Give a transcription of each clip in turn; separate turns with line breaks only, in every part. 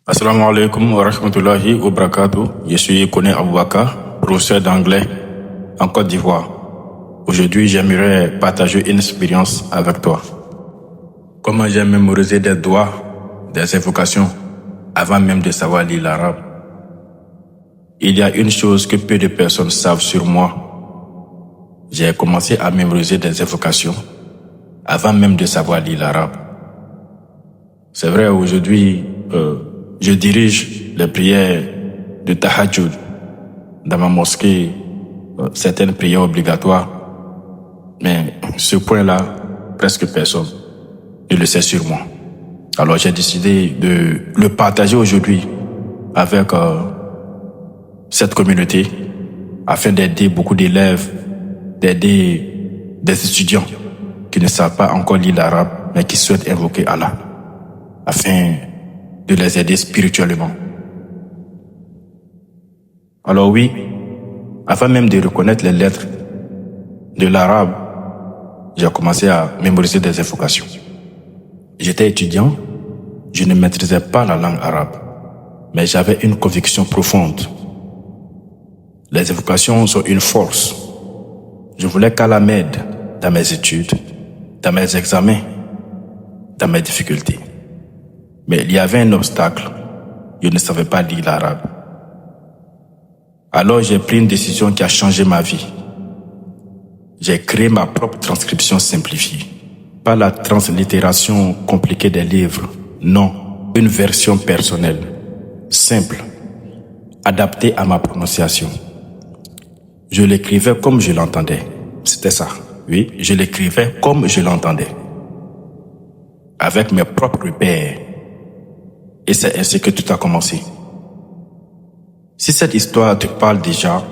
Assalamu alaikum wa rahmatullahi wa barakatuh. Je suis Koné Aboubakar, professeur d'anglais en Côte d'Ivoire. Aujourd'hui, j'aimerais partager une expérience avec toi. Comment j'ai mémorisé des doigts, des invocations, avant même de savoir lire l'arabe. Il y a une chose que peu de personnes savent sur moi. J'ai commencé à mémoriser des invocations avant même de savoir lire l'arabe. C'est vrai, aujourd'hui, je dirige les prières de Tahajjud dans ma mosquée, certaines prières obligatoires. Mais ce point-là, presque personne ne le sait sur moi. Alors j'ai décidé de le partager aujourd'hui avec cette communauté afin d'aider beaucoup d'élèves, d'aider des étudiants qui ne savent pas encore lire l'arabe mais qui souhaitent invoquer Allah afin de les aider spirituellement. Alors oui, avant même de reconnaître les lettres de l'arabe, j'ai commencé à mémoriser des invocations. J'étais étudiant, je ne maîtrisais pas la langue arabe, mais j'avais une conviction profonde. Les invocations sont une force. Je voulais qu'Allah m'aide dans mes études, dans mes examens, dans mes difficultés. Mais il y avait un obstacle, je ne savais pas lire l'arabe. Alors j'ai pris une décision qui a changé ma vie. J'ai créé ma propre transcription simplifiée. Pas la translittération compliquée des livres, non, une version personnelle, simple, adaptée à ma prononciation. Je l'écrivais comme je l'entendais, c'était ça, oui, je l'écrivais comme je l'entendais, avec mes propres repères. Et c'est ainsi que tout a commencé. Si cette histoire te parle déjà,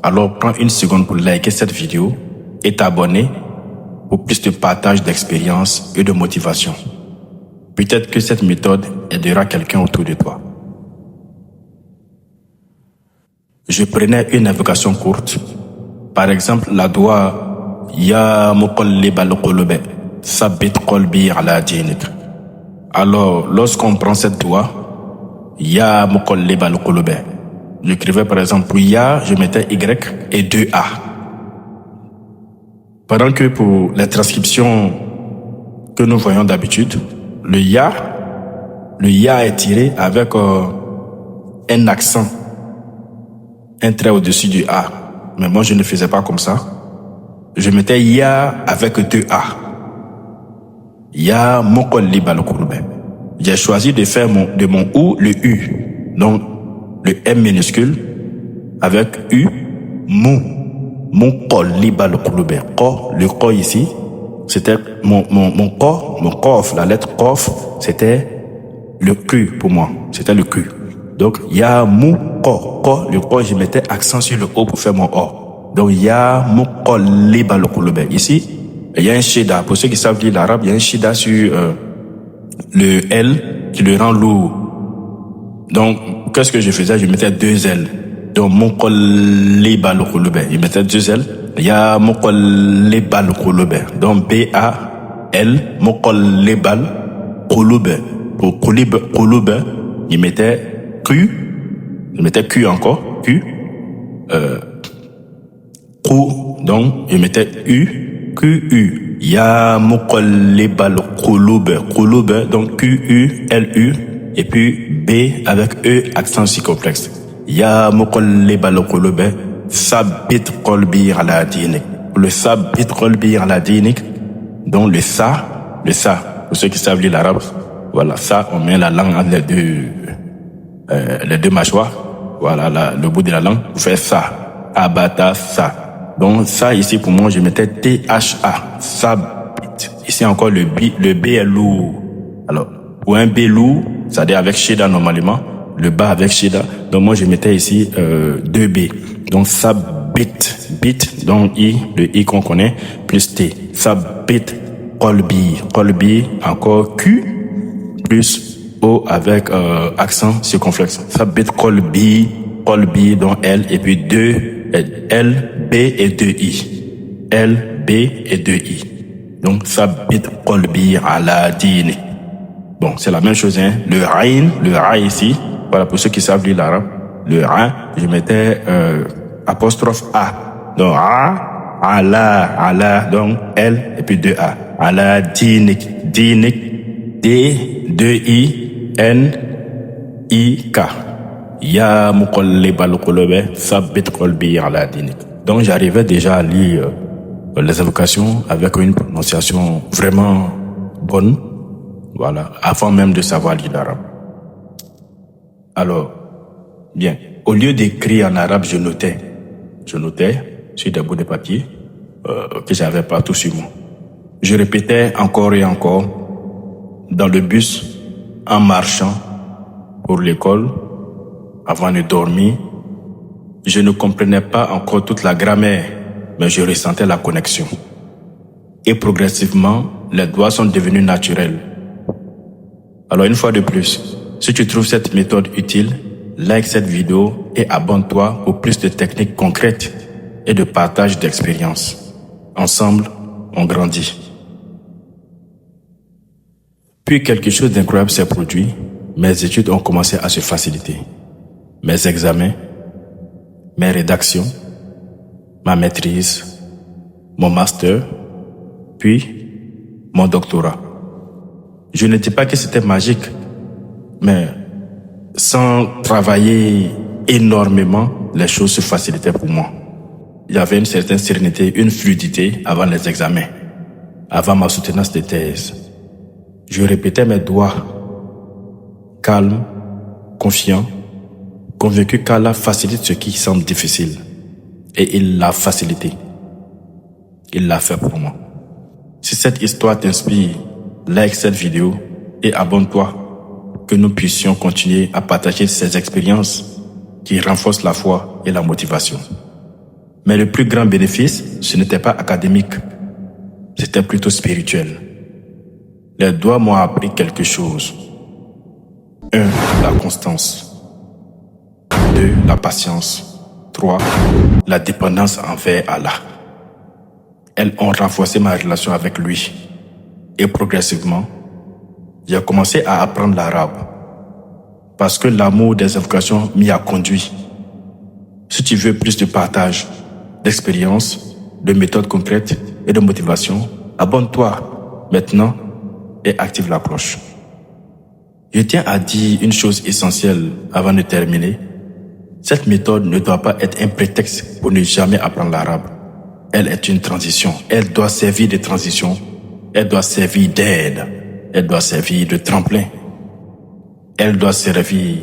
alors prends une seconde pour liker cette vidéo et t'abonner pour plus de partage d'expérience et de motivation. Peut-être que cette méthode aidera quelqu'un autour de toi. Je prenais une invocation courte. Par exemple, la doua Ya Muqallib al-Qulub, Sabbit Qalbi ala dinik. Alors, lorsqu'on prend cette doua, Ya Muqallib al-Qulub, j'écrivais par exemple pour Ya, je mettais Y et 2 A. Pendant que pour les transcriptions que nous voyons d'habitude, le Ya est tiré avec un accent, un trait au-dessus du A. Mais moi, je ne faisais pas comme ça. Je mettais Ya avec 2 A. Ya Muqallib al-Qulub. J'ai choisi de faire de mon OU le U. Donc, le M minuscule avec U, Muqallib al-Qulub. Le Ko ici, c'était mon Kof, la lettre Kof, c'était le Q pour moi. C'était le Q. Donc, Ya Ko, le Ko, je mettais accent sur le O pour faire mon O. Donc, Ya Muqallib al-Qulub. Ici, il y a un shida. Pour ceux qui savent lire l'arabe, il y a un shida sur le L qui le rend lourd. Donc, qu'est-ce que je faisais? Je mettais 2 L. Donc, Muqallib al-Qulub. Je mettais 2 L. Ya Muqallib al-Qulub. Donc, B-A-L, Muqallib al-Qulub. Pour Qulub, je mettais Q. Je mettais Q encore. Q. Donc, je mettais U. Q-U. Ya Muqallib al-Qulub. Qulub, donc Q-U-L-U. Et puis B avec E, accent circonflexe. Ya Muqallib al-Qulub. Sabbit Qalbi ala dinik. Le Sabbit Qalbi ala dinik. Donc le sa. Pour ceux qui savent lire l'arabe. Voilà, ça, on met la langue entre les deux mâchoires. Voilà, le bout de la langue. Vous faites ça. Abata, ça. Donc ça ici pour moi je mettais T-H-A, Sabbit. Ici encore le B est lourd. Alors pour un B lourd, c'est-à-dire avec Shida normalement, le bas avec Shida. Donc moi je mettais ici 2B. Donc Sabbit, bit, donc I, le I qu'on connaît, plus T. Sabbit Qalbi, encore Q, plus O avec accent circonflexe. Sabbit Qalbi, donc L, et puis 2 L, B et 2 I. L, B et 2 I. Donc, Sabbit Qalbi ala dini. Bon, c'est la même chose, hein. Le A ici, voilà, pour ceux qui savent lire l'arabe, le A, je mettais apostrophe A. Donc A, ala, donc L, et puis 2 A. Ala dinik, D, 2 I, N, I, K. Ya muqallibal qulub, thabbit qalbi ala dinik. Donc j'arrivais déjà à lire les invocations avec une prononciation vraiment bonne, voilà, avant même de savoir lire l'arabe. Alors, bien, au lieu d'écrire en arabe, je notais sur des bouts de papier que j'avais partout sur moi. Je répétais encore et encore dans le bus, en marchant pour l'école, avant de dormir. Je ne comprenais pas encore toute la grammaire, mais je ressentais la connexion. Et progressivement, les doigts sont devenus naturels. Alors une fois de plus, si tu trouves cette méthode utile, like cette vidéo et abonne-toi pour plus de techniques concrètes et de partage d'expériences. Ensemble, on grandit. Puis quelque chose d'incroyable s'est produit. Mes études ont commencé à se faciliter. Mes examens, mes rédactions, ma maîtrise, mon master, puis mon doctorat. Je ne dis pas que c'était magique, mais sans travailler énormément, les choses se facilitaient pour moi. Il y avait une certaine sérénité, une fluidité avant les examens, avant ma soutenance de thèse. Je répétais mes doigts, calme, confiant, convaincu qu'Allah facilite ce qui semble difficile. Et il l'a facilité. Il l'a fait pour moi. Si cette histoire t'inspire, like cette vidéo et abonne-toi, que nous puissions continuer à partager ces expériences qui renforcent la foi et la motivation. Mais le plus grand bénéfice, ce n'était pas académique, c'était plutôt spirituel. Les doigts m'ont appris quelque chose. 1. La constance. 2. La patience. 3. La dépendance envers Allah. Elles ont renforcé ma relation avec lui. Et progressivement, j'ai commencé à apprendre l'arabe. Parce que l'amour des invocations m'y a conduit. Si tu veux plus de partage, d'expérience, de méthodes concrètes et de motivation, abonne-toi maintenant et active la cloche. Je tiens à dire une chose essentielle avant de terminer. Cette méthode ne doit pas être un prétexte pour ne jamais apprendre l'arabe. Elle est une transition. Elle doit servir de transition. Elle doit servir d'aide. Elle doit servir de tremplin. Elle doit servir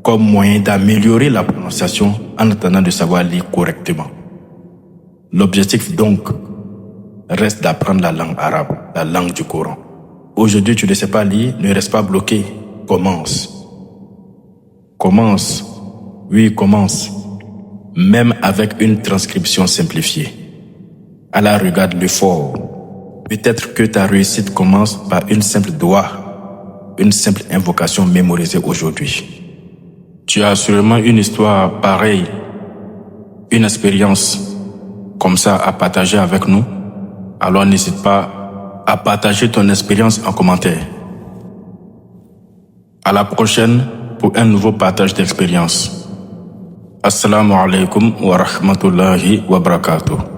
comme moyen d'améliorer la prononciation en attendant de savoir lire correctement. L'objectif donc reste d'apprendre la langue arabe, la langue du Coran. Aujourd'hui, tu ne sais pas lire, ne reste pas bloqué. Commence. Commence. Oui, commence. Même avec une transcription simplifiée. Allah regarde l'effort. Peut-être que ta réussite commence par une simple doigt, une simple invocation mémorisée aujourd'hui. Tu as sûrement une histoire pareille, une expérience comme ça à partager avec nous. Alors n'hésite pas à partager ton expérience en commentaire. À la prochaine pour un nouveau partage d'expérience. Assalamu alaikum wa rahmatullahi wa barakatuh.